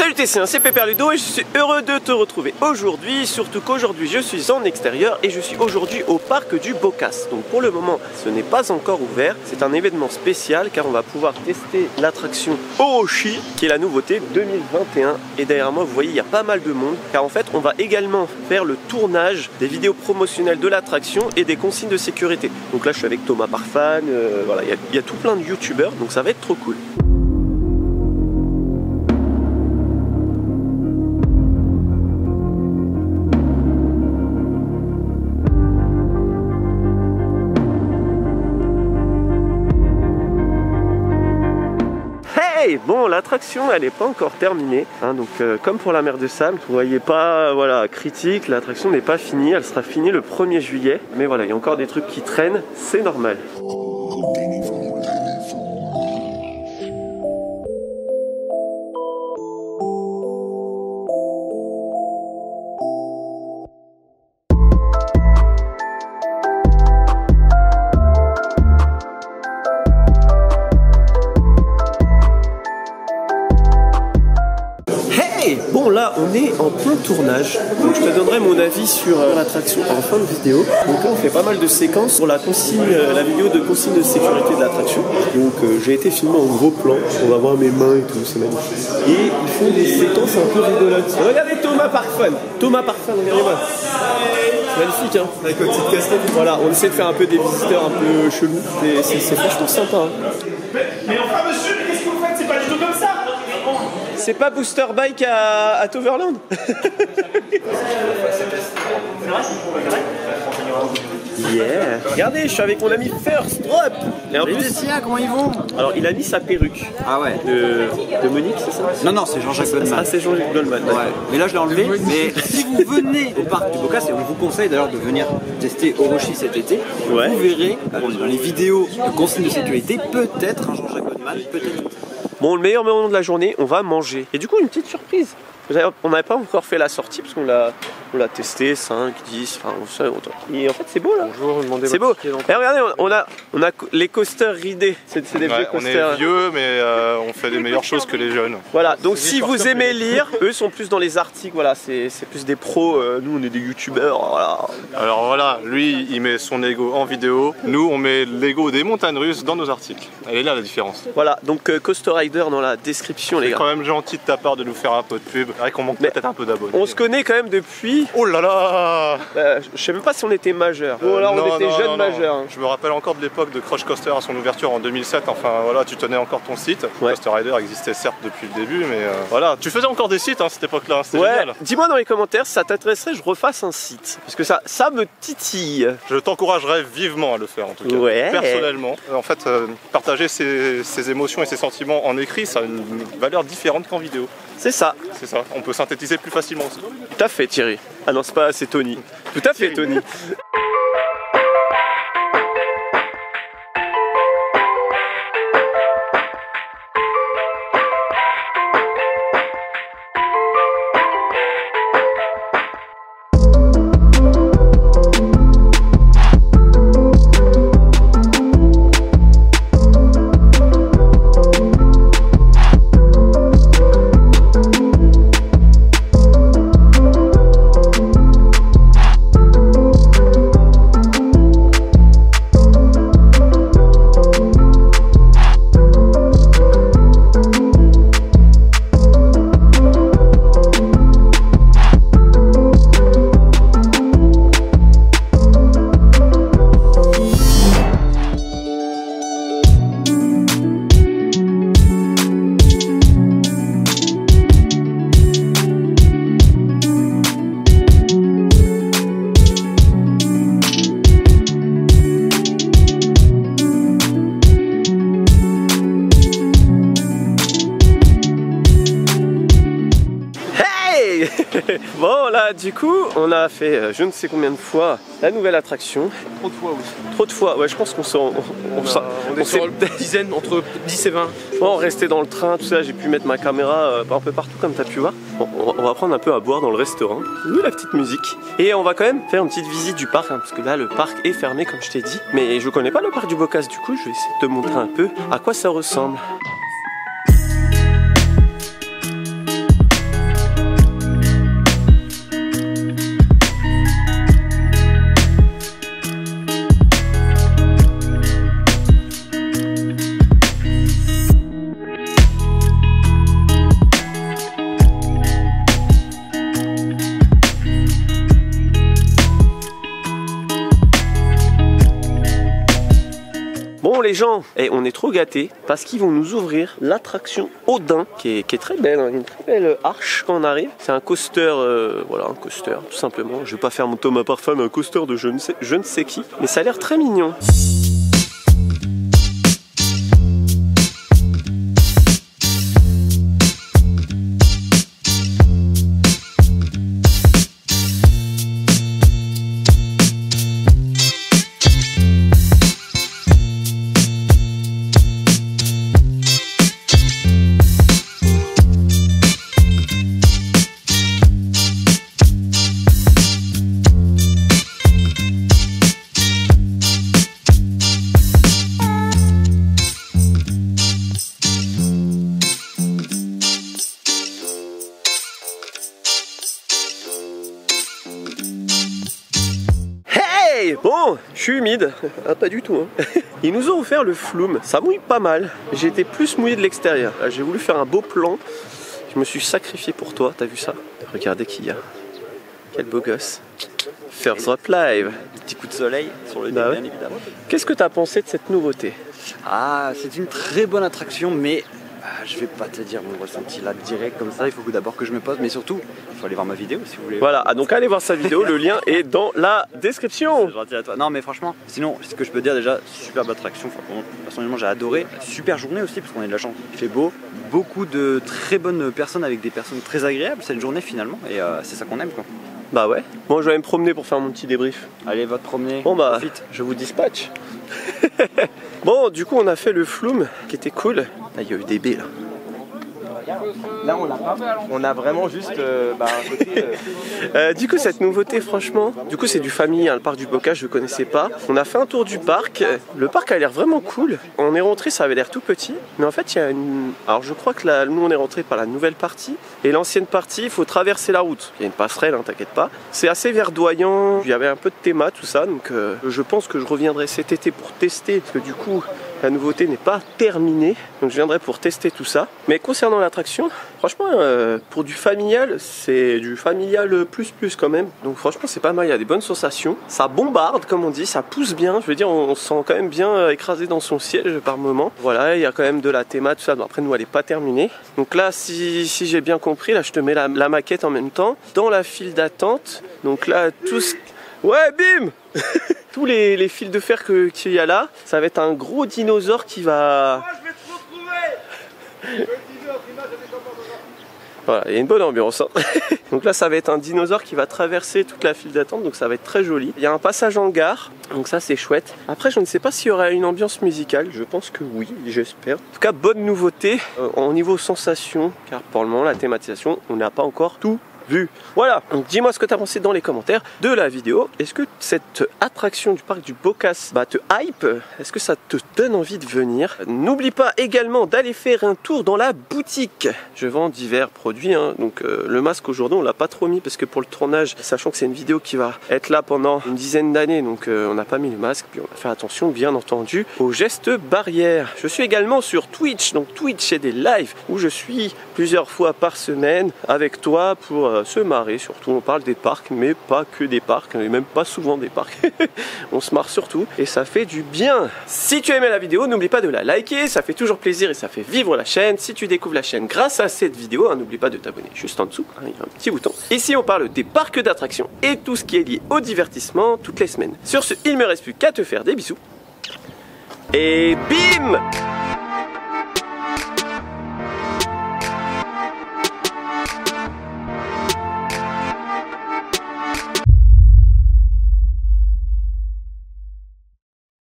Salut Tessin, c'est Pépère Ludo et je suis heureux de te retrouver aujourd'hui, surtout qu'aujourd'hui je suis en extérieur et je suis aujourd'hui au parc du Bocas. Donc pour le moment ce n'est pas encore ouvert, c'est un événement spécial car on va pouvoir tester l'attraction Orochi qui est la nouveauté 2021. Et derrière moi vous voyez il y a pas mal de monde car en fait on va également faire le tournage des vidéos promotionnelles de l'attraction et des consignes de sécurité. Donc là je suis avec Thomas Parfan, voilà, il y a tout plein de youtubeurs donc ça va être trop cool. Bon, l'attraction elle n'est pas encore terminée, hein, donc comme pour la mer de Sable, vous voyez pas, voilà, critique, l'attraction n'est pas finie, elle sera finie le 1er juillet, mais voilà, il y a encore des trucs qui traînent, c'est normal. Bon là on est en plein tournage, donc je te donnerai mon avis sur l'attraction en fin de vidéo. Donc là on fait pas mal de séquences pour la consigne, la vidéo de consigne de sécurité de l'attraction. Donc j'ai été filmé en gros plan, on va voir mes mains et tout, c'est magnifique. Et ils font des séquences un peu rigolotes. Regardez Thomas Parfan, regardez-moi. C'est magnifique hein. Avec une petite casquette. Voilà, on essaie de faire un peu des visiteurs un peu chelous, c'est franchement sympa hein. Mais enfin monsieur, qu'est-ce que vous faites? C'est pas du tout comme ça. C'est pas Booster Bike à Toverland. Yeah. Regardez, je suis avec mon ami First Drop. Et en plus, comment ils vont? alors il a mis sa perruque. Ah ouais. De Monique, c'est ça? Non, non, c'est Jean-Jacques Goldman. Ah, c'est Jean-Jacques Goldman. Ouais. Mais là, je l'ai enlevé. Mais si vous venez au parc du Bocas, et on vous conseille d'ailleurs de venir tester Orochi cet été, ouais. Vous verrez dans les vidéos de consignes de sécurité, peut-être un Jean-Jacques Goldman, peut-être. Bon, le meilleur moment de la journée, on va manger. Et du coup, une petite surprise. On n'avait pas encore fait la sortie parce qu'on l'a testé 5, 10, enfin on sait autant. Et en fait c'est beau là. Bonjour, demandez. C'est beau. Et regardez, on a les coasters ridés. C'est des vieux coasters. On est vieux mais on fait des meilleures choses que les jeunes. Voilà, donc si vous aimez lire, eux sont plus dans les articles, voilà, c'est plus des pros, nous on est des youtubeurs, voilà. Alors voilà, lui il met son Lego en vidéo, nous on met Lego des montagnes russes dans nos articles. Elle est là la différence. Voilà, donc Coaster Rider dans la description les gars. C'est quand même gentil de ta part de nous faire un peu de pub. C'est vrai qu'on manque peut-être un peu d'abonnés. On se connaît quand même depuis... Oh là là je sais même pas si on était majeurs. Bon là on était jeunes majeurs. Je me rappelle encore de l'époque de Crush Coaster à son ouverture en 2007. Enfin voilà, tu tenais encore ton site. Ouais. Coaster Rider existait certes depuis le début, mais voilà. Tu faisais encore des sites à cette époque-là, c'était génial. Dis-moi dans les commentaires si ça t'intéresserait que je refasse un site. Parce que ça me titille. Je t'encouragerais vivement à le faire en tout cas. Ouais. Personnellement. En fait, partager ses émotions et ses sentiments en écrit, ça a une valeur différente qu'en vidéo. C'est ça. C'est ça, on peut synthétiser plus facilement aussi. Tout à fait Thierry. Ah non, c'est pas, c'est Tony. Tout à fait Tony. Bon là du coup on a fait je ne sais combien de fois la nouvelle attraction. Trop de fois aussi. Trop de fois, ouais je pense qu'on est sur une dizaine, entre 10 et 20. Bon, on restait dans le train, tout ça, j'ai pu mettre ma caméra un peu partout comme tu as pu voir. Bon, on va prendre un peu à boire dans le restaurant. Oui, la petite musique. Et on va quand même faire une petite visite du parc, hein, parce que là le parc est fermé comme je t'ai dit. Mais je connais pas le parc du Bocas, du coup je vais essayer de te montrer un peu à quoi ça ressemble. les gens, et on est trop gâtés parce qu'ils vont nous ouvrir l'attraction Odin qui est très belle, hein, une très belle arche quand on arrive. C'est un coaster, voilà, un coaster tout simplement. Je vais pas faire mon Thomas Parfum, mais un coaster de je ne sais qui, mais ça a l'air très mignon. Bon, je suis humide, ah, pas du tout. Hein. Ils nous ont offert le Flume, ça mouille pas mal. J'ai été plus mouillé de l'extérieur. J'ai voulu faire un beau plan. Je me suis sacrifié pour toi, t'as vu ça? Regardez qui y a. Quel beau gosse. First Drop Live. Petit coup de soleil sur le nez, Bah ouais. bien évidemment. Qu'est-ce que t'as pensé de cette nouveauté? Ah, c'est une très bonne attraction, mais je vais pas te dire mon ressenti là direct comme ça. Il faut d'abord que je me pose, mais surtout, il faut aller voir ma vidéo si vous voulez. Voilà, ah, donc allez voir sa vidéo, le lien est dans la description. C'est gentil à toi. Non, mais franchement, sinon, ce que je peux dire déjà, superbe attraction. Enfin, bon, personnellement, j'ai adoré. Super journée aussi, parce qu'on a de la chance. Il fait beau, beaucoup de très bonnes personnes avec des personnes très agréables cette journée finalement, et c'est ça qu'on aime quoi. Bah ouais, moi je vais aller me promener pour faire mon petit débrief. Allez, va te promener. Bon bah, Profite. je vous dispatche. Bon, du coup on a fait le Flume qui était cool. Là il y a eu des baies là. Là, on l'a pas. On a vraiment juste un côté. Du coup cette nouveauté franchement, du coup c'est du famille, hein, le parc du Bocage je connaissais pas. On a fait un tour du parc, le parc a l'air vraiment cool. On est rentré, ça avait l'air tout petit, mais en fait il y a une... Alors je crois que nous on est rentré par la nouvelle partie, et l'ancienne partie il faut traverser la route. Il y a une passerelle, hein, t'inquiète pas. C'est assez verdoyant, il y avait un peu de théma tout ça, donc je pense que je reviendrai cet été pour tester, parce que du coup la nouveauté n'est pas terminée, donc je viendrai pour tester tout ça. Mais concernant l'attraction, franchement, pour du familial, c'est du familial plus quand même. Donc franchement, c'est pas mal, il y a des bonnes sensations. Ça bombarde, comme on dit, ça pousse bien. Je veux dire, on se sent quand même bien écrasé dans son siège par moment. Voilà, il y a quand même de la théma, tout ça. Bon, après, nous, elle n'est pas terminée. Donc là, si j'ai bien compris, là, je te mets la maquette en même temps. Dans la file d'attente, donc là, tout ce... Ouais, bim. Tous les fils de fer qu'il y a là, ça va être un gros dinosaure qui va... Voilà, il y a une bonne ambiance. Hein. Donc là, ça va être un dinosaure qui va traverser toute la file d'attente, donc ça va être très joli. Il y a un passage en gare, donc ça c'est chouette. Après, je ne sais pas s'il y aura une ambiance musicale, je pense que oui, j'espère. En tout cas, bonne nouveauté au niveau sensation, car pour le moment, la thématisation, on n'a pas encore tout vu. Voilà, donc dis-moi ce que tu as pensé dans les commentaires de la vidéo. Est-ce que cette attraction du parc du Bocas te hype? Est-ce que ça te donne envie de venir? N'oublie pas également d'aller faire un tour dans la boutique. Je vends divers produits, hein. Donc le masque aujourd'hui on l'a pas trop mis parce que pour le tournage, sachant que c'est une vidéo qui va être là pendant une dizaine d'années, donc on n'a pas mis le masque, puis on va faire attention bien entendu aux gestes barrières. Je suis également sur Twitch, donc Twitch c'est des lives où je suis plusieurs fois par semaine avec toi pour se marrer, surtout on parle des parcs, mais pas que des parcs, et même pas souvent des parcs. On se marre surtout et ça fait du bien. Si tu as aimé la vidéo, n'oublie pas de la liker, ça fait toujours plaisir et ça fait vivre la chaîne. Si tu découvres la chaîne grâce à cette vidéo, hein, n'oublie pas de t'abonner juste en dessous, hein, il y a un petit bouton. Ici on parle des parcs d'attractions et tout ce qui est lié au divertissement toutes les semaines. Sur ce, il me reste plus qu'à te faire des bisous. Et bim!